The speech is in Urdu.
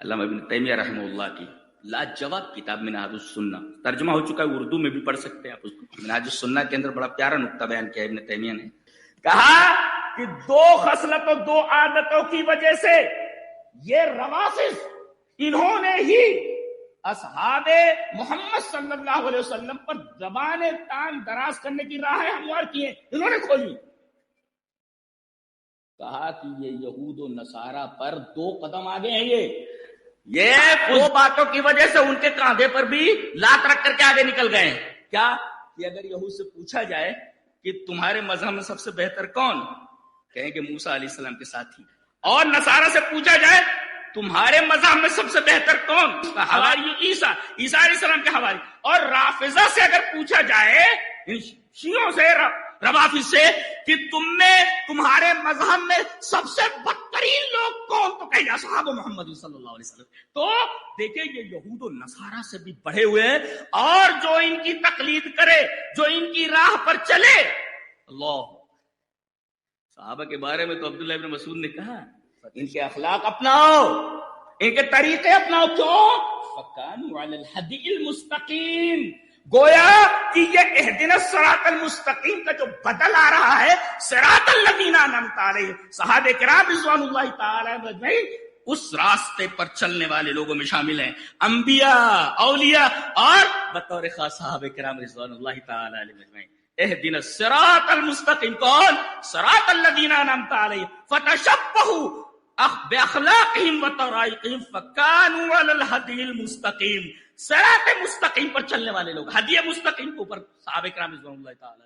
علامہ ابن تیمیہ رحمہ اللہ کی لاجواب کتاب منہاج السنہ، ترجمہ ہو چکا ہے، اردو میں بھی پڑھ سکتے ہیں آپ اس کو۔ منہاج السنہ کے اندر بڑا پیارا نقطہ بیان کیا ابن تیمیہ نے، کہا کہ دو خصلتوں، دو عادتوں کی وجہ سے یہ روافض، انہوں نے ہی اصحاب محمد صلی اللہ علیہ وسلم پر زبان تان دراز کرنے کی راہیں ہموار کی ہیں، انہوں نے کھولی۔ کہا کہ یہ یہود و نصارہ پر دو قدم آگے ہیں، یہ دو باتوں کی وجہ سے ان کے کاندھے پر بھی لات رکھ کر کے آگے نکل گئے ہیں۔ کیا کہ اگر یہود سے پوچھا جائے کہ تمہارے مذہب میں سب سے بہتر کون، کہیں گے موسیٰ علیہ السلام کے ساتھی، اور نصارہ سے پوچھا جائے تمہارے مذہب میں سب سے بہتر کون، حواری عیسیٰ علیہ السلام کے حواری۔ اور رافضہ سے اگر پوچھا جائے، شیعوں سے، روافض سے، کہ تمہارے مذہب میں سب سے بدترین لوگ کون، تو کہیں اصحاب محمد صلی اللہ علیہ وسلم۔ تو دیکھیں یہ یہود و نصارہ سے بھی بڑھے ہوئے ہیں، اور جو ان کی تقلید کرے، جو ان کی راہ پر چلے، اللہ صحابہ کے بارے میں تو عبداللہ ابن مسعود نے کہا ان کے اخلاق اپناؤ، ان کے طریقے اپناؤ، کیوں؟ فَكَانُوا عَلَى الْهَدِيِ الْمُسْتَقِيمِ۔ گویا کہ یہ اہدنا الصراط المستقیم کا جو بدل آ رہا ہے، صراط الذین انعمت علیہم، صحابہ کرام رضوان اللہ تعالی اجمعین اس راستے پر چلنے والے لوگوں میں شامل ہیں، انبیاء، اولیاء، اور بطور خاص صحابہ کرام رضوان اللہ تعالی علیہم اجمعین۔ اہدنا الصراط المستقیم کون؟ صراط الذین انعمت علیہم فتشبہوا باخلاقہم وطرائقہم فکانوا علی الہدی المستقیم۔ صراط مستقیم پر چلنے والے لوگ، ہدی مستقیم کے اوپر صحابہ کرام رضوان اللہ تعالی